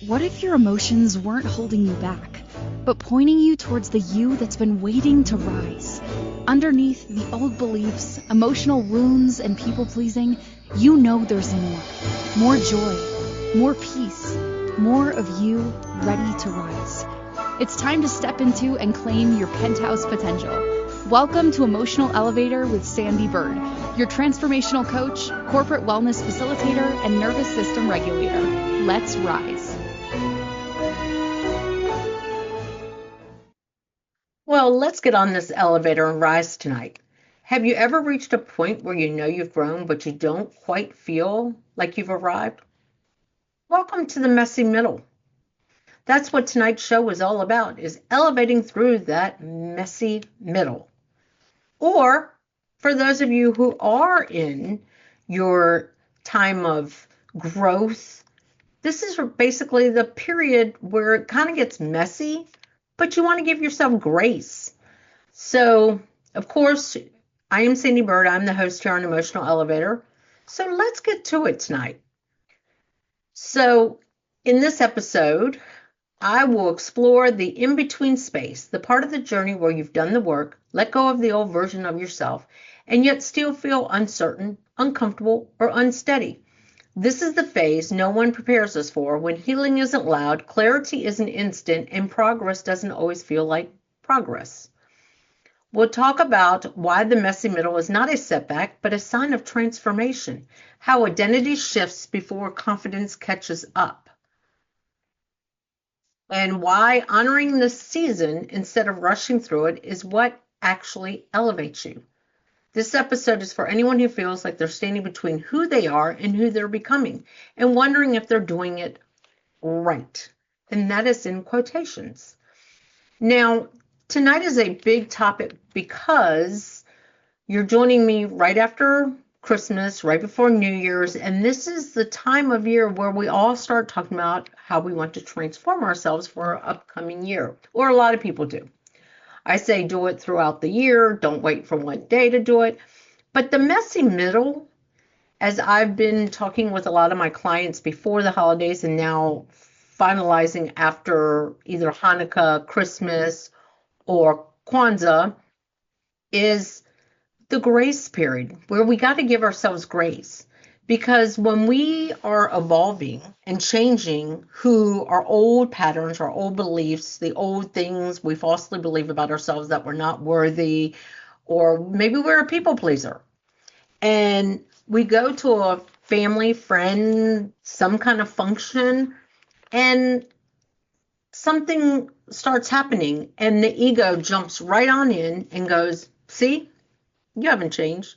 What if your emotions weren't holding you back, but pointing you towards the you that's been waiting to rise? Underneath the old beliefs, emotional wounds, and people-pleasing, you know there's more. More joy, more peace, more of you ready to rise. It's time to step into and claim your penthouse potential. Welcome to Emotional Elevator with Sandee Byrd, your transformational coach, corporate wellness facilitator, and nervous system regulator. Let's rise. Well, let's get on this elevator and rise tonight. Have you ever reached a point where you know you've grown, but you don't quite feel like you've arrived? Welcome to the messy middle. That's what tonight's show is all about, is elevating through that messy middle. Or for those of you who are in your time of growth, this is basically the period where it kind of gets messy, but you want to give yourself grace. So, of course, I am Sandee Byrd. I'm the host here on Emotional Elevator. So let's get to it tonight. So in this episode, I will explore the in-between space, the part of the journey where you've done the work, let go of the old version of yourself, and yet still feel uncertain, uncomfortable, or unsteady. This is the phase no one prepares us for when healing isn't loud, clarity isn't instant, and progress doesn't always feel like progress. We'll talk about why the messy middle is not a setback, but a sign of transformation, how identity shifts before confidence catches up, and why honoring this season instead of rushing through it is what actually elevates you. This episode is for anyone who feels like they're standing between who they are and who they're becoming and wondering if they're doing it right. And that is in quotations. Now, tonight is a big topic because you're joining me right after Christmas, right before New Year's, and this is the time of year where we all start talking about how we want to transform ourselves for our upcoming year, or a lot of people do. I say do it throughout the year, don't wait for one day to do it. But the messy middle, as I've been talking with a lot of my clients before the holidays and now finalizing after either Hanukkah, Christmas, or Kwanzaa, is the grace period where we got to give ourselves grace. Because when we are evolving and changing who our old patterns, our old beliefs, the old things we falsely believe about ourselves that we're not worthy, or maybe we're a people pleaser, and we go to a family, friend, some kind of function, and something starts happening, and the ego jumps right on in and goes, see, you haven't changed.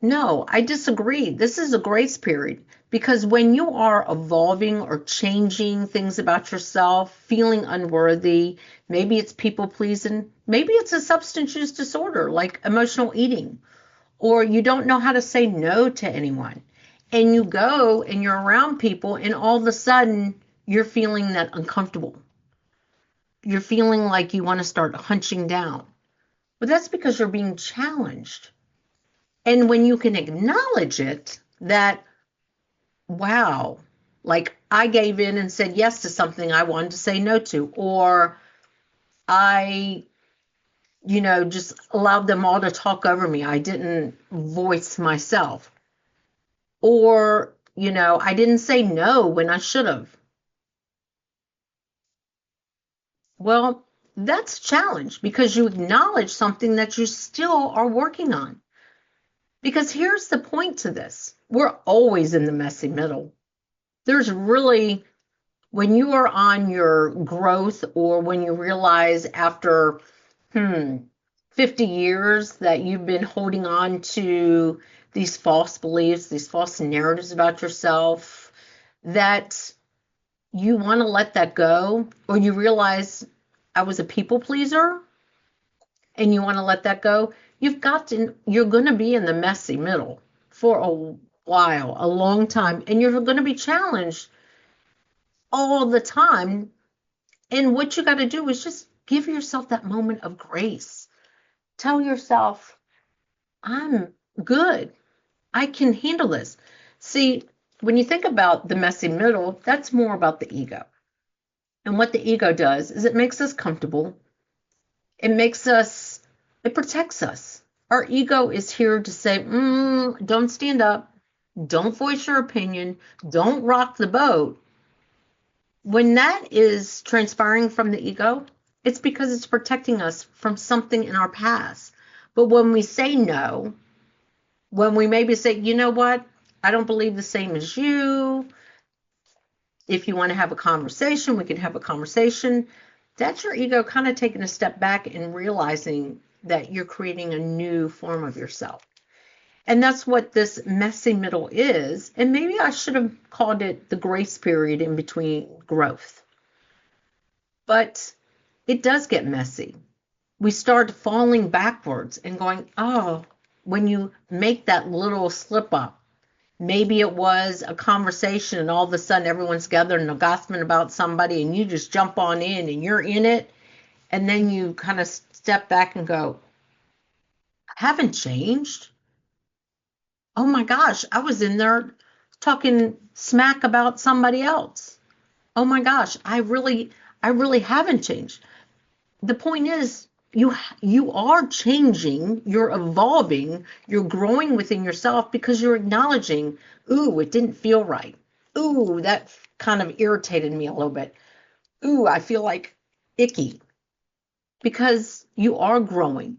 No, I disagree. This is a grace period because when you are evolving or changing things about yourself, feeling unworthy, maybe it's people pleasing, maybe it's a substance use disorder like emotional eating, or you don't know how to say no to anyone. And you go and you're around people and all of a sudden you're feeling that uncomfortable. You're feeling like you want to start hunching down. But that's because you're being challenged. And when you can acknowledge it, that, wow, like I gave in and said yes to something I wanted to say no to, or I, just allowed them all to talk over me. I didn't voice myself. Or, I didn't say no when I should have. Well, that's a challenge because you acknowledge something that you still are working on. Because here's the point to this. We're always in the messy middle. There's really, when you are on your growth or when you realize after 50 years that you've been holding on to these false beliefs, these false narratives about yourself, that you want to let that go, or you realize I was a people pleaser and you want to let that go, you're going to be in the messy middle for a while, a long time, and you're going to be challenged all the time. And what you got to do is just give yourself that moment of grace. Tell yourself, I'm good. I can handle this. See, When you think about the messy middle, that's more about the ego. And what the ego does is it makes us comfortable. It makes us, it protects us. Our ego is here to say, don't stand up. Don't voice your opinion. Don't rock the boat. When that is transpiring from the ego, it's because it's protecting us from something in our past. But when we say no, when we maybe say, you know what, I don't believe the same as you. If you want to have a conversation, we can have a conversation. That's your ego kind of taking a step back and realizing that you're creating a new form of yourself. And that's what this messy middle is. And maybe I should have called it the grace period in between growth. But it does get messy. We start falling backwards and going, oh, when you make that little slip up, maybe it was a conversation and all of a sudden everyone's gathering and gossiping about somebody and you just jump on in and you're in it. And then you kind of step back and go, I haven't changed. Oh my gosh, I was in there talking smack about somebody else. Oh my gosh, I really haven't changed. The point is you are changing, you're evolving, you're growing within yourself because you're acknowledging, ooh, it didn't feel right. Ooh, that kind of irritated me a little bit. Ooh, I feel like icky because you are growing.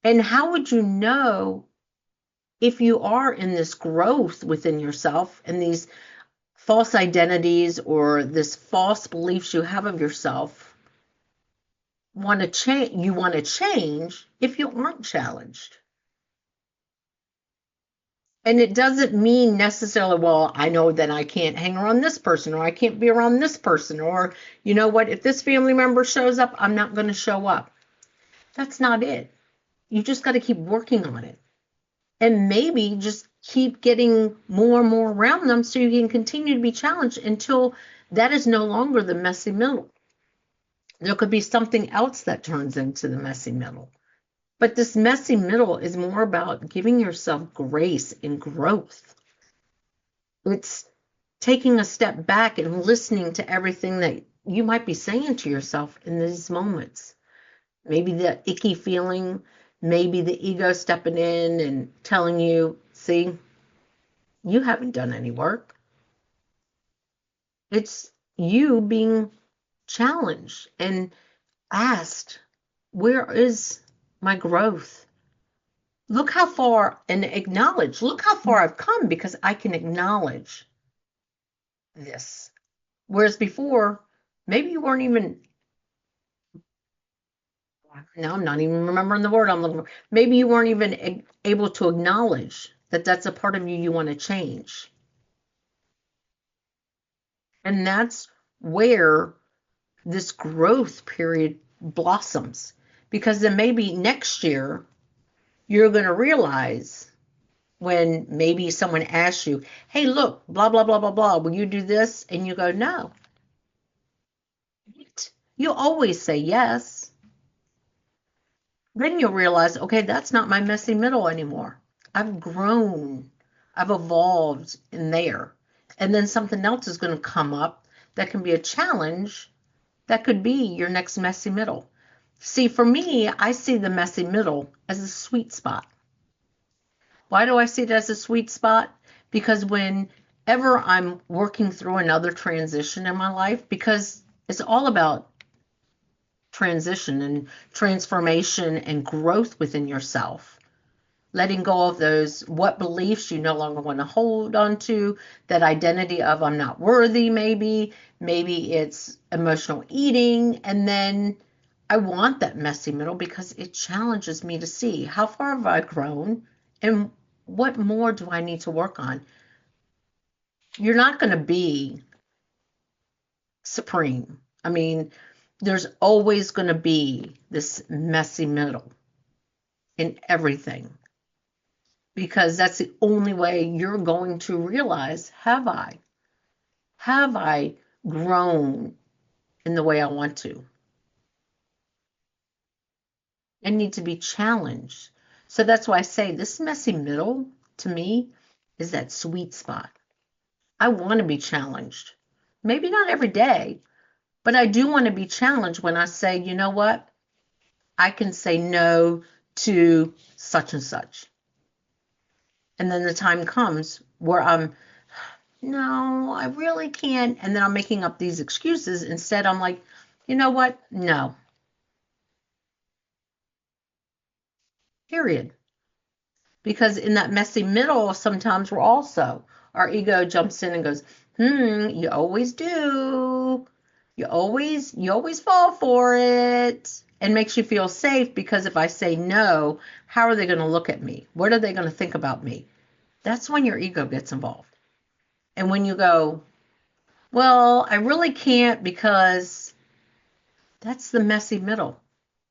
And how would you know if you are in this growth within yourself and these false identities or this false beliefs you have of yourself want to change if you aren't challenged? And it doesn't mean necessarily, well, I know that I can't hang around this person or I can't be around this person or you know what, if this family member shows up, I'm not going to show up. That's not it. You just got to keep working on it. And maybe just keep getting more and more around them so you can continue to be challenged until that is no longer the messy middle. There could be something else that turns into the messy middle. But this messy middle is more about giving yourself grace and growth. It's taking a step back and listening to everything that you might be saying to yourself in these moments. Maybe the icky feeling, maybe the ego stepping in and telling you, see, you haven't done any work. It's you being challenged and asked, where is my growth? Look how far, and acknowledge, look how far I've come because I can acknowledge this. Whereas before, maybe you weren't even, now I'm not even remembering the word I'm looking for. Maybe you weren't even able to acknowledge that that's a part of you want to change. And that's where this growth period blossoms. Because then maybe next year, you're going to realize when maybe someone asks you, hey, look, blah, blah, blah, blah, blah, will you do this? And you go, no. You always say yes. Then you'll realize, okay, that's not my messy middle anymore. I've grown, I've evolved in there. And then something else is going to come up that can be a challenge that could be your next messy middle. See, for me, I see the messy middle as a sweet spot. Why do I see it as a sweet spot? Because whenever I'm working through another transition in my life, because it's all about transition and transformation and growth within yourself, letting go of those what beliefs you no longer want to hold on to, that identity of I'm not worthy, maybe it's emotional eating, and then I want that messy middle because it challenges me to see how far have I grown and what more do I need to work on. You're not going to be supreme. I mean, there's always going to be this messy middle in everything, because that's the only way you're going to realize, have I grown in the way I want to? I need to be challenged. So that's why I say this messy middle to me is that sweet spot. I want to be challenged. Maybe not every day, but I do want to be challenged when I say, you know what? I can say no to such and such. And then the time comes where no, I really can't. And then I'm making up these excuses. Instead, I'm like, you know what? No, period. Because in that messy middle, sometimes we're also, our ego jumps in and goes, you always do. You always fall for it. And makes you feel safe because if I say no, how are they going to look at me? What are they going to think about me? That's when your ego gets involved. And when you go, well, I really can't because that's the messy middle.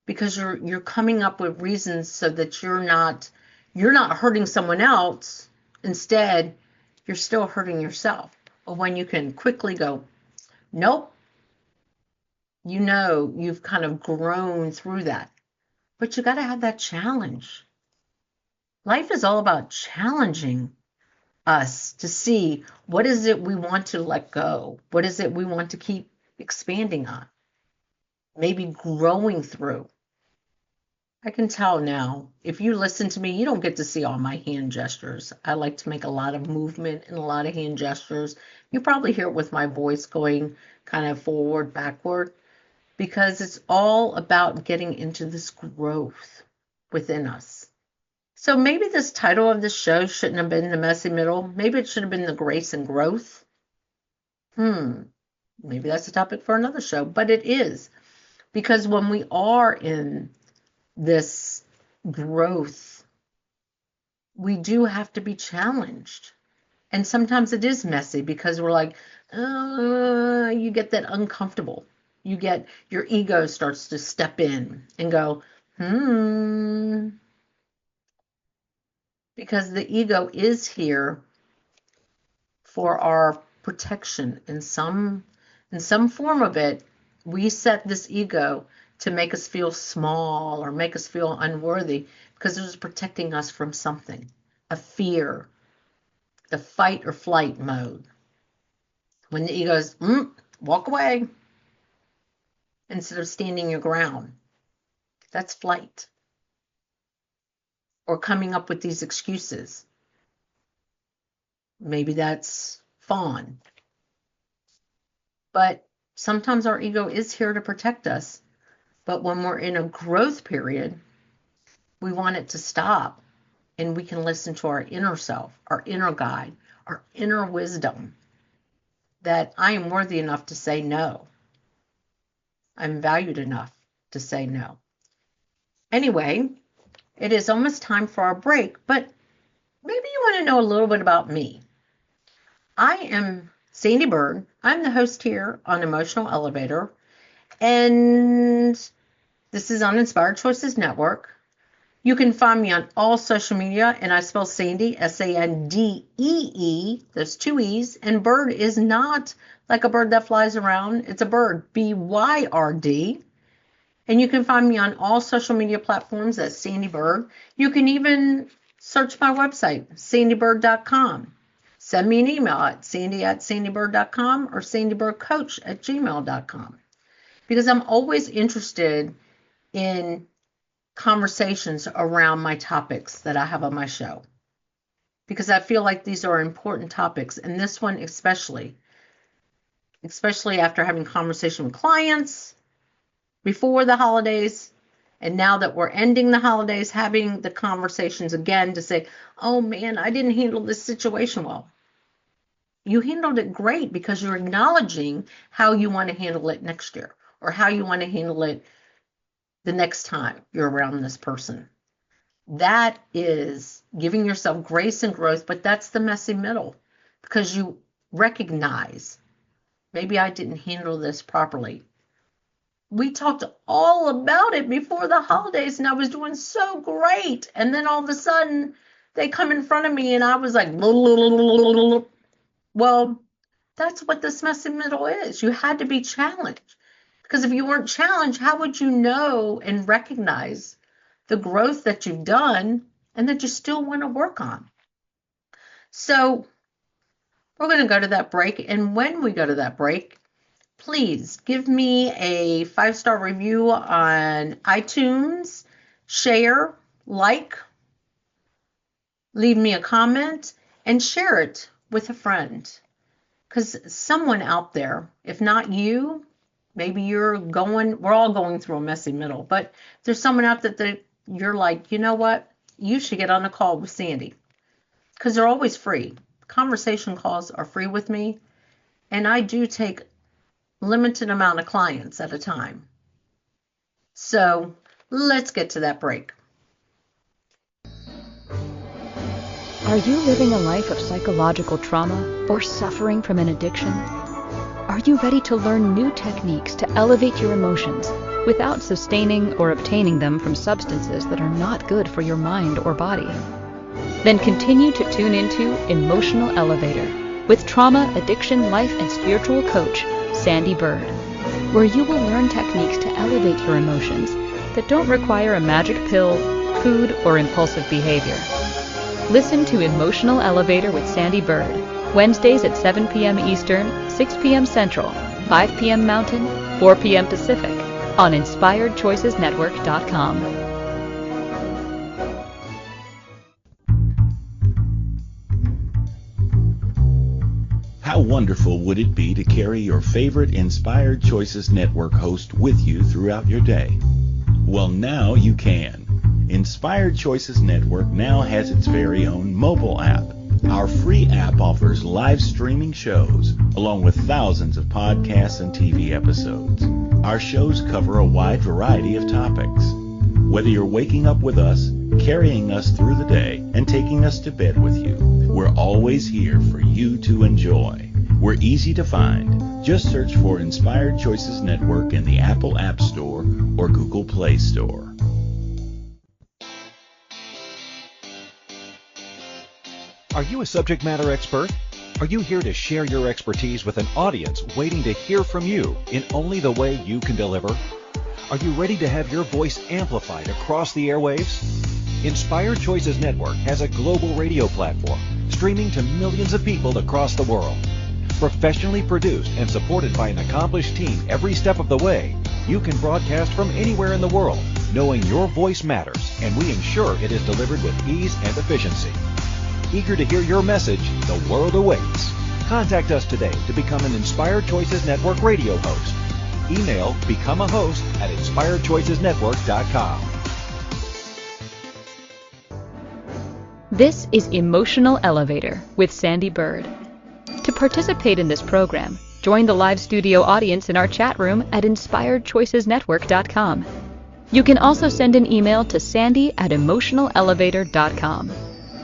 Because you're coming up with reasons so that you're not hurting someone else. Instead, you're still hurting yourself. Or when you can quickly go, nope, you've kind of grown through that. But you got to have that challenge. Life is all about challenging us to see what is it we want to let go? What is it we want to keep expanding on? Maybe growing through. I can tell now. If you listen to me, you don't get to see all my hand gestures. I like to make a lot of movement and a lot of hand gestures. You probably hear it with my voice going kind of forward, backward, because it's all about getting into this growth within us. So maybe this title of this show shouldn't have been The Messy Middle. Maybe it should have been The Grace and Growth. Maybe that's a topic for another show, but it is. Because when we are in this growth, we do have to be challenged. And sometimes it is messy because we're like, you get that uncomfortable. Your ego starts to step in and go, because the ego is here for our protection in some form of it. We set this ego to make us feel small or make us feel unworthy because it was protecting us from something, a fear, the fight or flight mode. When the ego goes, walk away instead of standing your ground, that's flight. Or coming up with these excuses. Maybe that's fawn. But sometimes our ego is here to protect us. But when we're in a growth period, we want it to stop and we can listen to our inner self, our inner guide, our inner wisdom that I am worthy enough to say no. I'm valued enough to say no. Anyway, it is almost time for our break, but maybe you want to know a little bit about me. I am Sandee Byrd. I'm the host here on Emotional Elevator, and this is on Inspired Choices Network. You can find me on all social media, and I spell Sandee, Sandee, there's two E's, and Bird is not like a bird that flies around. It's a bird, Byrd. And you can find me on all social media platforms as Sandee Byrd. You can even search my website, sandeebyrd.com. Send me an email at sandy@sandeebyrd.com or sandeebirdcoach@gmail.com. Because I'm always interested in conversations around my topics that I have on my show. Because I feel like these are important topics, and this one especially after having conversation with clients before the holidays, and now that we're ending the holidays, having the conversations again to say, oh man, I didn't handle this situation well. You handled it great because you're acknowledging how you want to handle it next year or how you want to handle it the next time you're around this person. That is giving yourself grace and growth, but that's the messy middle because you recognize maybe I didn't handle this properly. We talked all about it before the holidays and I was doing so great. And then all of a sudden they come in front of me and I was like, well, that's what this messy middle is. You had to be challenged. Because if you weren't challenged, how would you know and recognize the growth that you've done and that you still want to work on? So We're going to go to that break. And when we go to that break, please give me a 5-star review on iTunes, share, like, leave me a comment, and share it with a friend. Because someone out there, if not you, maybe we're all going through a messy middle, but there's someone out there that you're like, you know what? You should get on a call with Sandee. Because they're always free. Conversation calls are free with me, and I do take limited amount of clients at a time. So let's get to that break. Are you living a life of psychological trauma or suffering from an addiction? Are you ready to learn new techniques to elevate your emotions without sustaining or obtaining them from substances that are not good for your mind or body? Then continue to tune into Emotional Elevator with trauma, addiction, life, and spiritual coach, Sandee Byrd, where you will learn techniques to elevate your emotions that don't require a magic pill, food, or impulsive behavior. Listen to Emotional Elevator with Sandee Byrd, Wednesdays at 7 p.m. Eastern, 6 p.m. Central, 5 p.m. Mountain, 4 p.m. Pacific, on InspiredChoicesNetwork.com. How wonderful would it be to carry your favorite Inspired Choices Network host with you throughout your day? Well, now you can. Inspired Choices Network now has its very own mobile app. Our free app offers live streaming shows, along with thousands of podcasts and TV episodes. Our shows cover a wide variety of topics. Whether you're waking up with us, carrying us through the day, and taking us to bed with you, we're always here for you to enjoy. We're easy to find. Just search for Inspired Choices Network in the Apple App Store or Google Play Store. Are you a subject matter expert? Are you here to share your expertise with an audience waiting to hear from you in only the way you can deliver? Are you ready to have your voice amplified across the airwaves? Inspired Choices Network has a global radio platform streaming to millions of people across the world. Professionally produced and supported by an accomplished team every step of the way, you can broadcast from anywhere in the world, knowing your voice matters, and we ensure it is delivered with ease and efficiency. Eager to hear your message, the world awaits. Contact us today to become an Inspired Choices Network radio host. Email become a host at inspiredchoicesnetwork.com. This is Emotional Elevator with Sandee Byrd. To participate in this program, join the live studio audience in our chat room at inspiredchoicesnetwork.com. You can also send an email to sandy@emotionalelevator.com.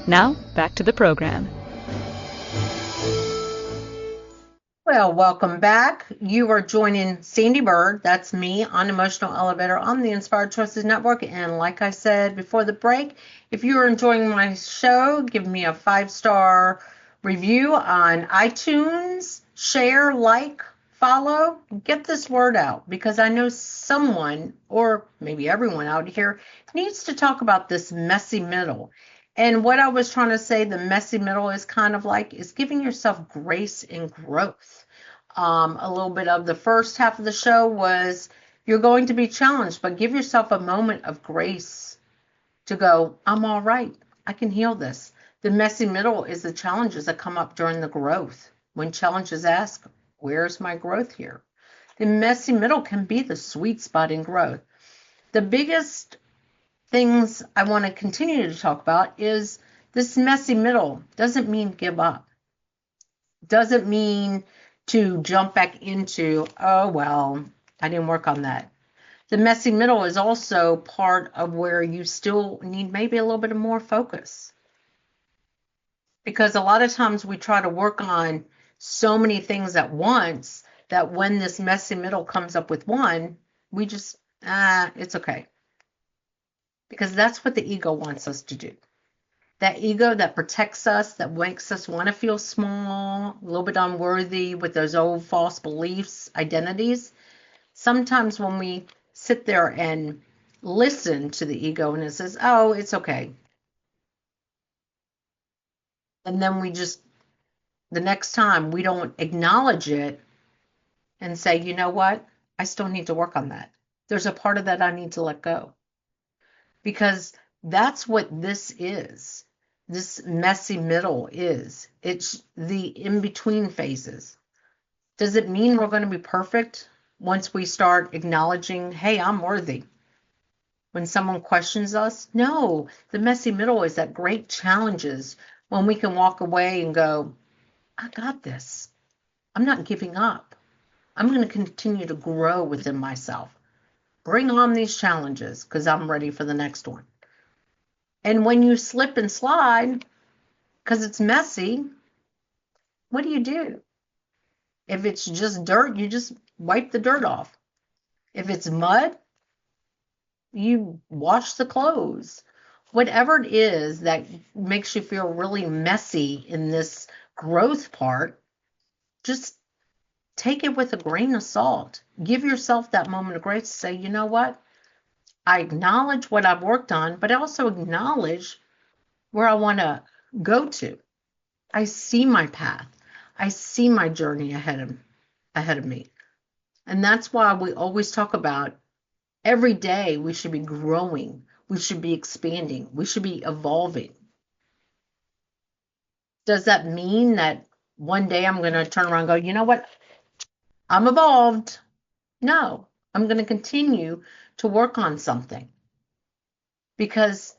Now, back to the program. Well, welcome back. You are joining Sandee Byrd, that's me, on Emotional Elevator on the Inspired Choices Network. And like I said before the break, if you are enjoying my show, give me a 5-star review on iTunes, share, like, follow, get this word out, because I know someone, or maybe everyone out here, needs to talk about this messy middle. And what I was trying to say, the messy middle is kind of like, is giving yourself grace and growth. A little bit of the first half of the show was, you're going to be challenged, but give yourself a moment of grace to go, I'm all right. I can heal this. The messy middle is the challenges that come up during the growth. When challenges ask, where's my growth here? The messy middle can be the sweet spot in growth. The biggest things I want to continue to talk about is this messy middle doesn't mean give up. Doesn't mean to jump back into, oh, well, I didn't work on that. The messy middle is also part of where you still need maybe a little bit of more focus. Because a lot of times we try to work on so many things at once that when this messy middle comes up with one, we just, it's okay. Because that's what the ego wants us to do. That ego that protects us, that makes us want to feel small, a little bit unworthy with those old false beliefs, identities. Sometimes when we sit there and listen to the ego and it says, oh, it's okay. And then we just the next time we don't acknowledge it and say, you know what? I still need to work on that. There's a part of that I need to let go. Because that's what this is. This messy middle is. It's the in-between phases. Does it mean we're going to be perfect once we start acknowledging, hey, I'm worthy? When someone questions us? No, the messy middle is that great challenges when we can walk away and go, I got this. I'm not giving up. I'm going to continue to grow within myself. Bring on these challenges because I'm ready for the next one. And when you slip and slide, because it's messy, what do? If it's just dirt, you just wipe the dirt off. If it's mud, you wash the clothes. Whatever it is that makes you feel really messy in this growth part, just take it with a grain of salt. Give yourself that moment of grace to say, you know what? I acknowledge what I've worked on, but I also acknowledge where I want to go to. I see my path. I see my journey ahead of me. And that's why we always talk about every day we should be growing. We should be expanding. We should be evolving. Does that mean that one day I'm going to turn around and go, you know what? I'm evolved. No, I'm going to continue to work on something because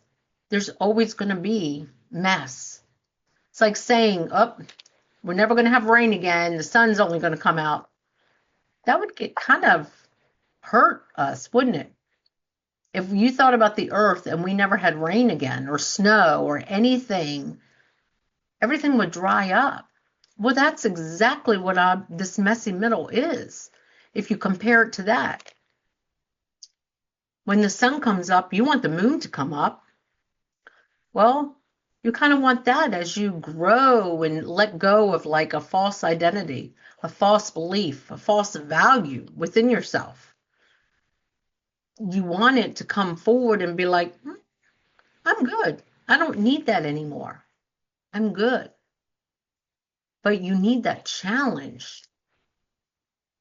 there's always going to be mess. It's like saying, oh, we're never going to have rain again. The sun's only going to come out. That would get kind of hurt us, wouldn't it? If you thought about the earth and we never had rain again or snow or anything, everything would dry up. Well, that's exactly what this messy middle is. If you compare it to that, when the sun comes up, you want the moon to come up. Well, you kind of want that as you grow and let go of like a false identity, a false belief, a false value within yourself. You want it to come forward and be like, I'm good. I don't need that anymore. I'm good. But you need that challenge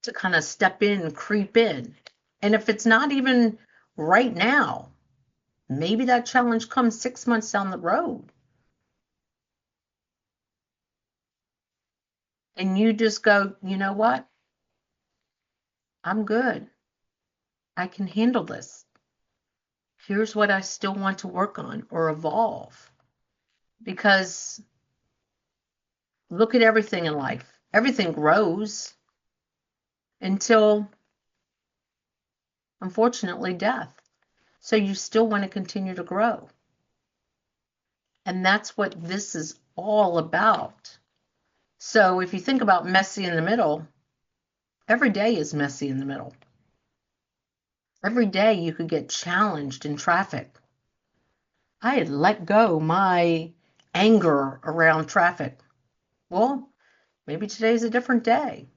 to kind of step in and creep in. And if it's not even right now, maybe that challenge comes 6 months down the road. And you just go, you know what? I'm good. I can handle this. Here's what I still want to work on or evolve. Because look at everything in life. Everything grows until, unfortunately, death. So you still want to continue to grow. And that's what this is all about. So if you think about messy in the middle, every day is messy in the middle. Every day you could get challenged in traffic. I had let go my anger around traffic. Well, maybe today's a different day.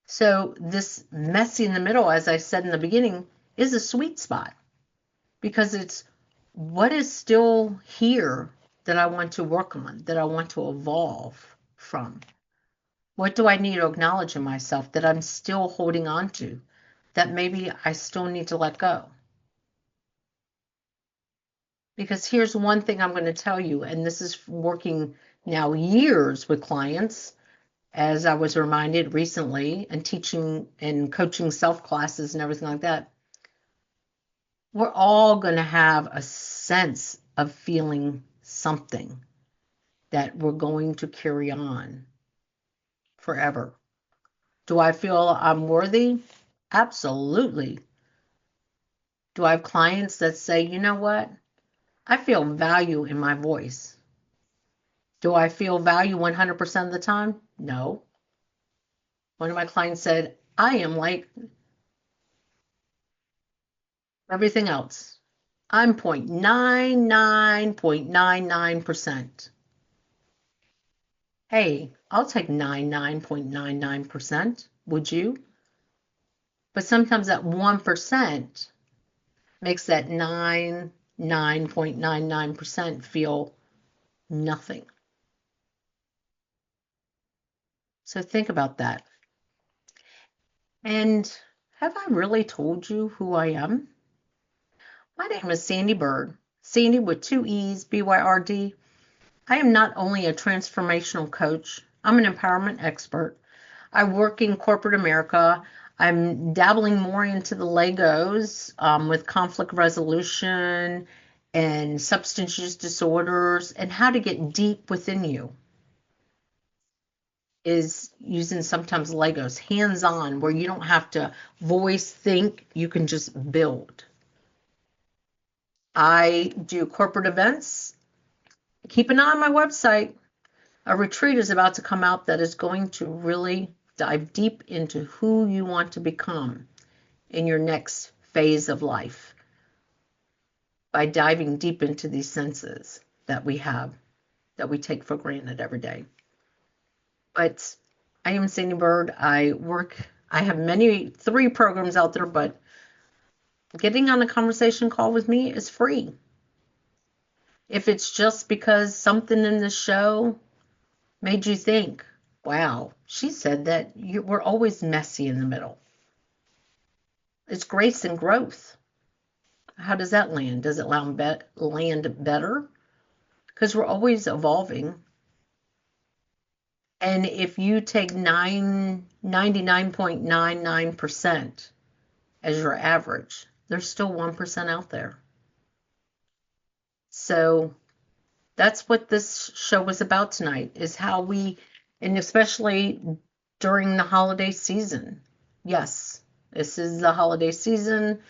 So this messy in the middle, as I said in the beginning, is a sweet spot because it's what is still here that I want to work on, that I want to evolve from. What do I need to acknowledge in myself that I'm still holding on to, that maybe I still need to let go? Because here's one thing I'm going to tell you, and this is working now years with clients, as I was reminded recently, and teaching and coaching self classes and everything like that. We're all going to have a sense of feeling something that we're going to carry on forever. Do I feel I'm worthy? Absolutely. Do I have clients that say, you know what? I feel value in my voice. Do I feel value 100% of the time? No. One of my clients said, I am like everything else. I'm 0.99.99%. Hey, I'll take 99.99%. Would you? But sometimes that 1% makes that 99.99% feel nothing. So think about that. And have I really told you who I am? My name is Sandee Byrd. Sandee with 2 E's, B-Y-R-D. I am not only a transformational coach, I'm an empowerment expert. I work in corporate America. I'm dabbling more into the Legos with conflict resolution and substance use disorders and how to get deep within you. Is using sometimes Legos, hands-on, where you don't have to voice, think, you can just build. I do corporate events. Keep an eye on my website. A retreat is about to come out that is going to really dive deep into who you want to become in your next phase of life by diving deep into these senses that we have, that we take for granted every day. But I am Sandee Byrd. I have 3 programs out there, but getting on a conversation call with me is free. If it's just because something in the show made you think, wow, she said that we're always messy in the middle. It's grace and growth. How does that land? Does it land better? Because we're always evolving. And if you take 99.99% as your average, there's still 1% out there. So that's what this show was about tonight, is how we, and especially during the holiday season. Yes, this is the holiday season,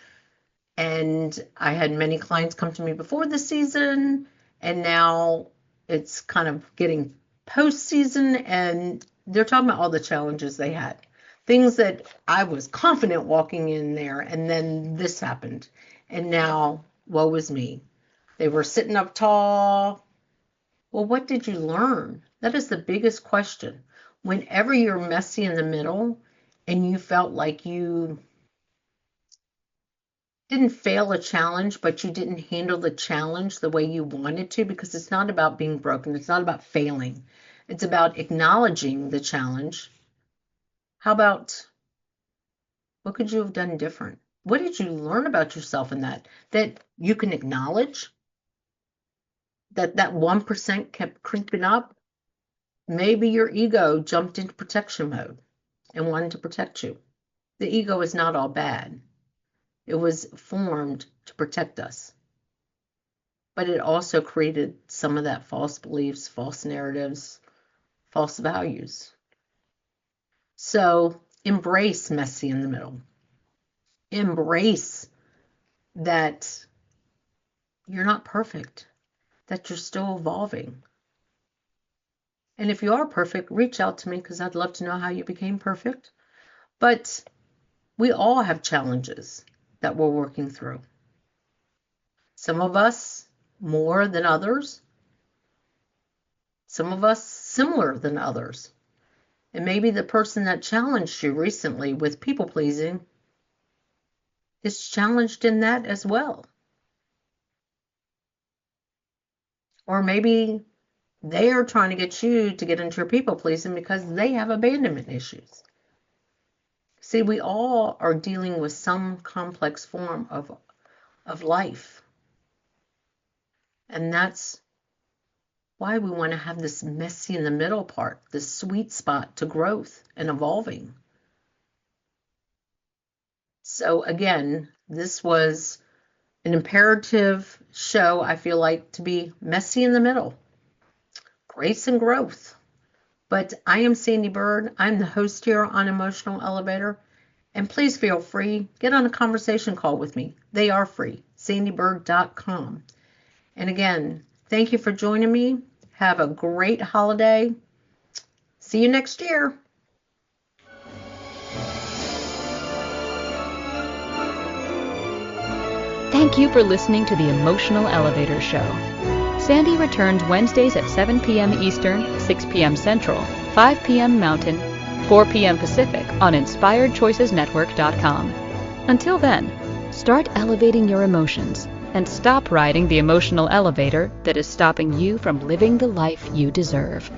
and I had many clients come to me before the season, and now it's kind of getting post-season, and they're talking about all the challenges they had. Things that I was confident walking in there, and then this happened. And now, woe is me. They were sitting up tall. Well, what did you learn? That is the biggest question. Whenever you're messy in the middle and you felt like you didn't fail a challenge, but you didn't handle the challenge the way you wanted to, because it's not about being broken. It's not about failing. It's about acknowledging the challenge. How about, what could you have done different? What did you learn about yourself in that you can acknowledge? That 1% kept creeping up? Maybe your ego jumped into protection mode and wanted to protect you. The ego is not all bad. It was formed to protect us. But it also created some of that false beliefs, false narratives, false values. So embrace messy in the middle. Embrace that you're not perfect, that you're still evolving. And if you are perfect, reach out to me, because I'd love to know how you became perfect. But we all have challenges that we're working through. Some of us more than others. Some of us similar than others. And maybe the person that challenged you recently with people pleasing is challenged in that as well. Or maybe they are trying to get you to get into your people pleasing because they have abandonment issues. See, we all are dealing with some complex form of life. And that's why we want to have this messy in the middle part, this sweet spot to growth and evolving. So again, this was an imperative show, I feel like, to be messy in the middle. Grace and growth. But I am Sandee Byrd. I'm the host here on Emotional Elevator. And please feel free, get on a conversation call with me. They are free. sandeebyrd.com. And again, thank you for joining me. Have a great holiday. See you next year. Thank you for listening to the Emotional Elevator Show. Sandee returns Wednesdays at 7 p.m. Eastern, 6 p.m. Central, 5 p.m. Mountain, 4 p.m. Pacific on InspiredChoicesNetwork.com. Until then, start elevating your emotions and stop riding the emotional elevator that is stopping you from living the life you deserve.